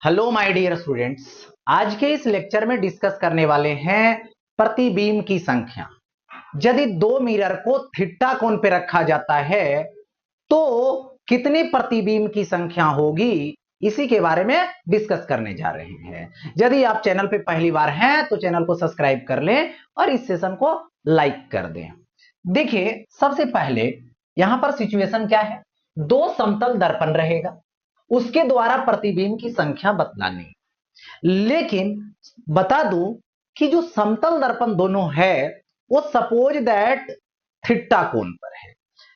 Hello my dear students. आज के इस लेक्चर में डिस्कस करने वाले हैं प्रतिबिंब की संख्या। यदि दो मिरर को थीटा कोण पे रखा जाता है तो कितनी प्रतिबिंब की संख्या होगी, इसी के बारे में डिस्कस करने जा रहे हैं। यदि आप चैनल पे पहली बार हैं तो चैनल को सब्सक्राइब कर लें और इस सेशन को लाइक कर दें। देखिए, सबसे पहले यहां पर सिचुएशन क्या है, दो समतल दर्पण रहेगा, उसके द्वारा प्रतिबिंब की संख्या बतलानी। लेकिन बता दूं कि जो समतल दर्पण दोनों है वो सपोज दैट थीटा कोण पर है,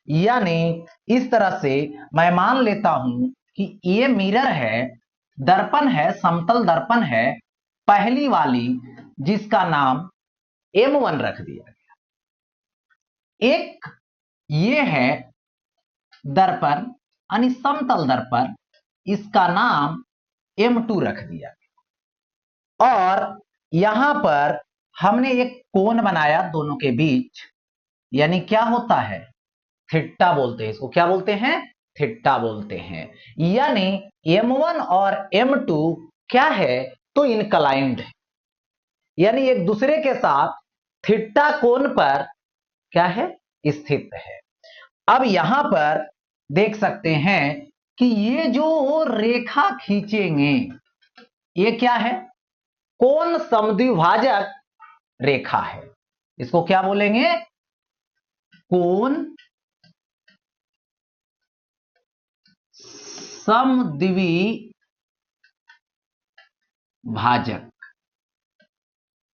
यानी इस तरह से मैं मान लेता हूं कि ये मिरर है, दर्पण है, समतल दर्पण है पहली वाली, जिसका नाम M1 रख दिया गया। एक ये है दर्पण यानी समतल दर्पण, इसका नाम M2 रख दिया और यहां पर हमने एक कोण बनाया दोनों के बीच, यानी क्या होता है, थीटा बोलते हैं इसको। क्या बोलते हैं? थीटा बोलते हैं। यानी M1 और M2 क्या है, तो इनक्लाइंड है, यानी एक दूसरे के साथ थीटा कोण पर क्या है, स्थित है। अब यहां पर देख सकते हैं कि ये जो रेखा खींचेंगे ये क्या है, कोण समद्विभाजक रेखा है। इसको क्या बोलेंगे, कोण समद्विभाजक,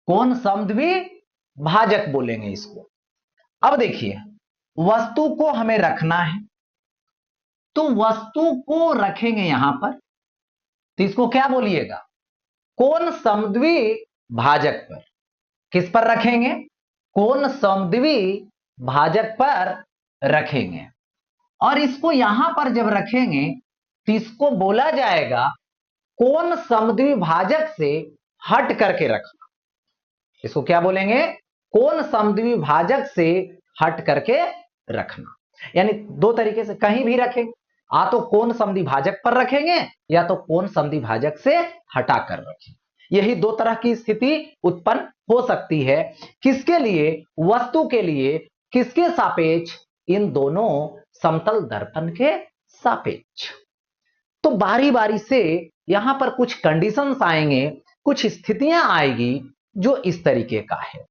कोण समद्विभाजक बोलेंगे इसको। अब देखिए, वस्तु को हमें रखना है तो वस्तु को रखेंगे यहां पर, तो इसको क्या बोलिएगा, कोण समद्विभाजक पर। किस पर रखेंगे, कोण समद्विभाजक पर रखेंगे। और इसको यहां पर जब रखेंगे तो इसको बोला जाएगा कोण समद्विभाजक से हट करके रखना। इसको क्या बोलेंगे, कोण समद्विभाजक से हट करके रखना। यानी दो तरीके से कहीं भी रखेंगे, आ तो कोण समद्विभाजक पर रखेंगे या तो कोण समद्विभाजक से हटाकर रखेंगे। यही दो तरह की स्थिति उत्पन्न हो सकती है। किसके लिए, वस्तु के लिए, किसके सापेक्ष, इन दोनों समतल दर्पण के सापेक्ष। तो बारी बारी से यहां पर कुछ कंडीशंस आएंगे, कुछ स्थितियां आएगी जो इस तरीके का है।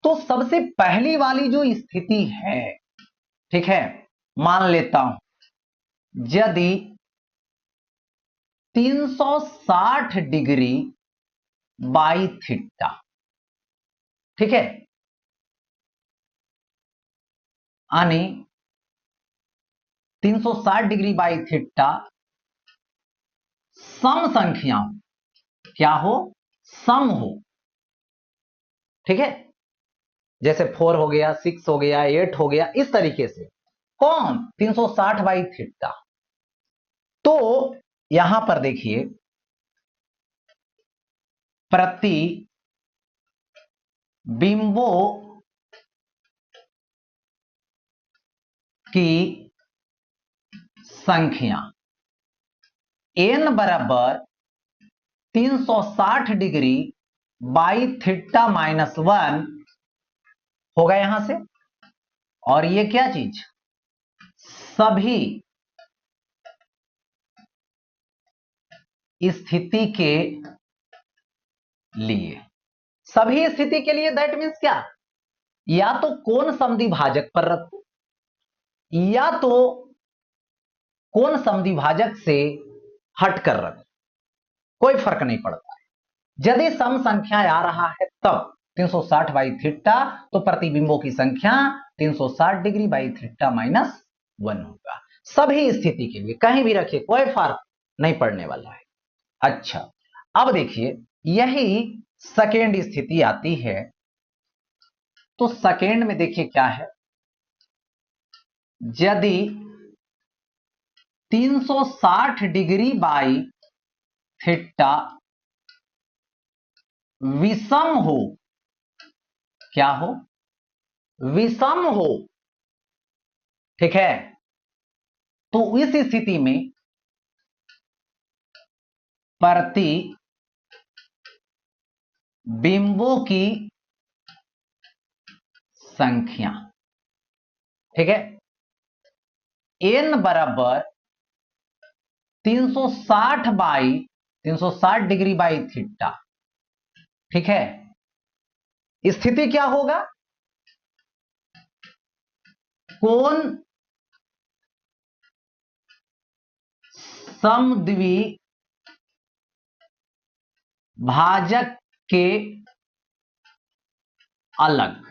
तो सबसे पहली वाली जो स्थिति है, ठीक है, मान लेता हूं यदि 360 डिग्री बाई थीटा, ठीक है, यानी 360 डिग्री बाई थीटा सम संख्याओं, क्या हो, सम हो, ठीक है, जैसे 4 हो गया, 6 हो गया, 8 हो गया, इस तरीके से। कौन, 360 बाई थीटा। तो यहां पर देखिए, प्रति बिंबों की संख्या n बराबर 360 डिग्री बाई थीटा माइनस 1 होगा यहां से। और ये क्या चीज, सभी स्थिति के लिए, सभी स्थिति के लिए दैट मीन्स क्या, या तो कोण समद्विभाजक पर रखो या तो कोण समद्विभाजक से हटकर रखो, कोई फर्क नहीं पड़ता है। यदि सम संख्या आ रहा है तब 360 बाई थीटा, तो प्रतिबिंबों की संख्या 360 डिग्री बाई थीटा माइनस 1 होगा। सभी स्थिति के लिए कहीं भी रखिए, कोई फर्क नहीं पड़ने वाला है। अच्छा, अब देखिए, यही सेकेंड स्थिति आती है। तो सेकेंड में देखिए क्या है, यदि 360 डिग्री बाई थीटा विषम हो, क्या हो, विषम हो, ठीक है, तो इस स्थिति में प्रतिबिंबों की संख्या। ठीक है, n बराबर 360 डिग्री बाई थीटा। ठीक है, स्थिति क्या होगा, कोण समद्वि भाजक के अलग,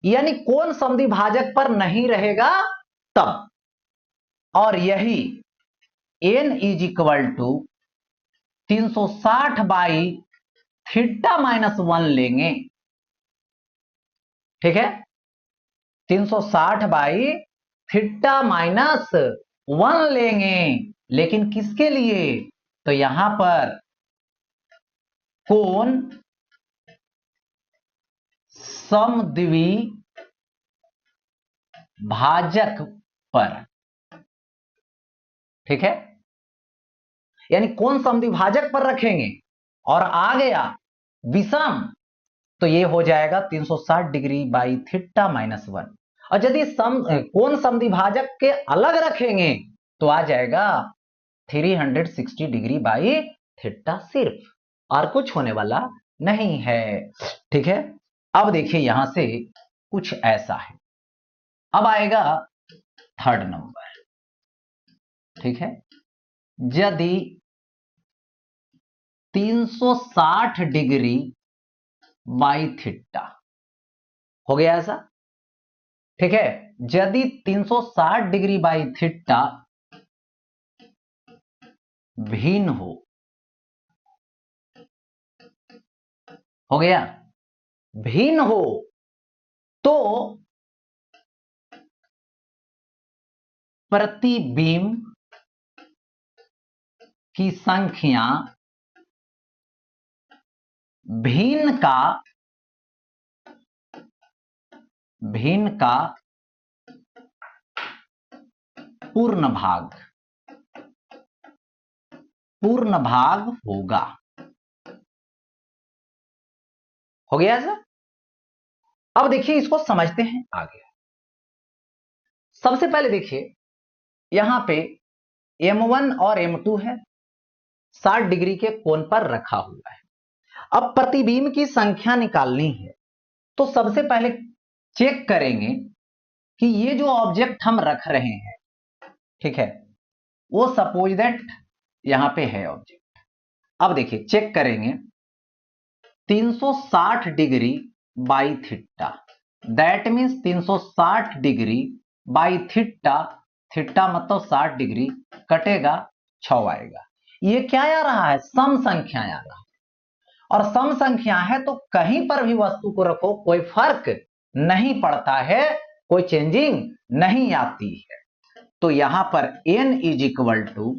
यानी कोण समद्विभाजक पर नहीं रहेगा तब, और यही n is equal to 360 by theta minus 1 लेंगे। ठीक है, 360 बाई थीटा माइनस 1 लेंगे, लेकिन किसके लिए, तो यहां पर कोण समद्वि भाजक पर। ठीक है, यानी कोण समद्विभाजक पर रखेंगे और आ गया विषम, तो ये हो जाएगा 360 डिग्री बाई थीटा माइनस 1। और यदि कोण समद्विभाजक के अलग रखेंगे तो आ जाएगा 360 डिग्री बाई थीटा सिर्फ, और कुछ होने वाला नहीं है। ठीक है, अब देखिए यहां से कुछ ऐसा है, अब आएगा थर्ड नंबर। ठीक है, यदि 360 डिग्री बाई थीटा हो गया ऐसा। ठीक है, यदि 360 डिग्री बाई थीटा भिन्न हो गया, भिन्न हो तो प्रतिबिंब की संख्या भिन्न का पूर्ण भाग होगा। हो गया ऐसा। अब देखिए इसको समझते हैं आगे। सबसे पहले देखिए यहां पे M1 और M2 है, 60 डिग्री के कोण पर रखा हुआ है। अब प्रतिबिंब की संख्या निकालनी है, तो सबसे पहले चेक करेंगे कि ये जो ऑब्जेक्ट हम रख रहे हैं, ठीक है, वो सपोज दैट यहां पे है ऑब्जेक्ट। अब देखिए चेक करेंगे 360 degree by theta, that means 360 degree by theta, theta मतलब 60 डिग्री, कटेगा 6 आएगा। ये क्या आ रहा है, सम संख्या आ रहा है, और सम संख्या है तो कहीं पर भी वस्तु को रखो कोई फर्क नहीं पड़ता है, कोई चेंजिंग नहीं आती है। तो यहां पर n is equal to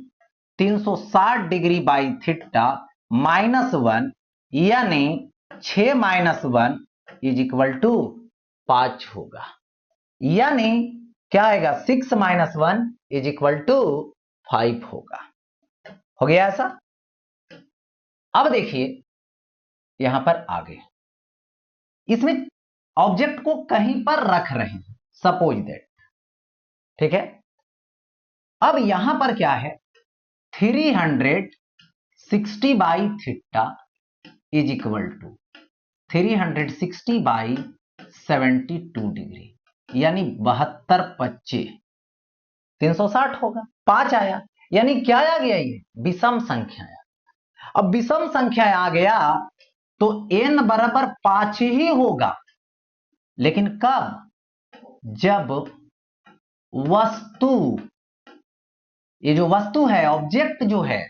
360 degree by theta minus 1, यानी 6 माइनस 1 इज इक्वल टू 5 होगा, यानी क्या आएगा 6 माइनस 1 इज इक्वल टू 5 होगा। हो गया ऐसा। अब देखिए यहां पर आगे इसमें ऑब्जेक्ट को कहीं पर रख रहे हैं, सपोज दैट। ठीक है, अब यहां पर क्या है, 360 by theta is equal to 360 by 72 degree, यानी 72 25 360 होगा, 5 आया, यानी क्या आ गया, ये विषम संख्या आया। अब विषम संख्या आ गया तो n बराबर 5 ही होगा, लेकिन कब, जब वस्तु, ये जो वस्तु है ऑब्जेक्ट जो है,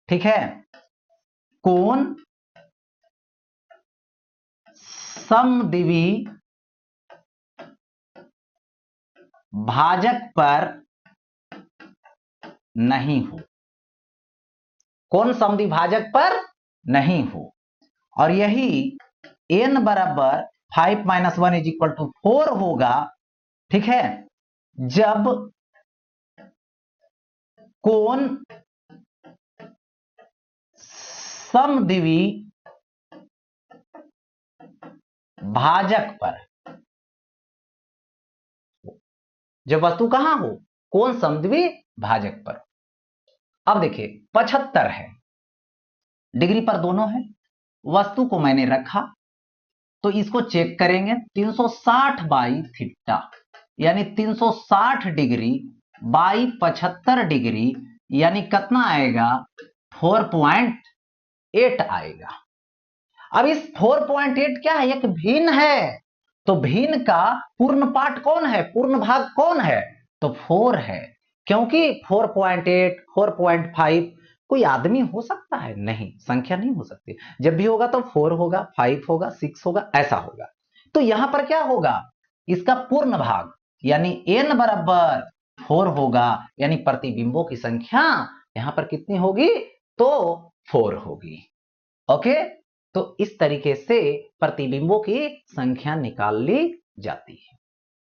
ठीक है, कोण समद्वि भाजक पर नहीं हो, कोण समद्विभाजक पर नहीं हो, और यही n बराबर 5 माइनस 1 इज इक्वल टू 4 होगा। ठीक है, जब कोण समद्विवी भाजक पर, जब वस्तु कहां हो, कोण समद्विवी भाजक पर। अब देखिए 75 है, डिग्री पर दोनों है, वस्तु को मैंने रखा तो इसको चेक करेंगे 360 बाई थीटा, यानी 360 डिग्री बाई 75 डिग्री, यानी कितना आएगा 4.8 आएगा। अब इस 4.8 क्या है, एक भिन्न है, तो भिन्न का पूर्ण पार्ट कौन है, पूर्ण भाग कौन है, तो 4 है, क्योंकि 4.8 4.5 कोई आदमी हो सकता है, नहीं, संख्या नहीं हो सकती, जब भी होगा तो 4 होगा, 5 होगा, 6 होगा, ऐसा होगा। तो यहां पर क्या होगा, इसका पूर्ण भाग यानी n बराबर 4 होगा, यानी प्रतिबिंबों की संख्या यहां पर कितनी होगी, तो 4 होगी। ओके, तो इस तरीके से प्रतिबिंबों की संख्या निकाल ली जाती है।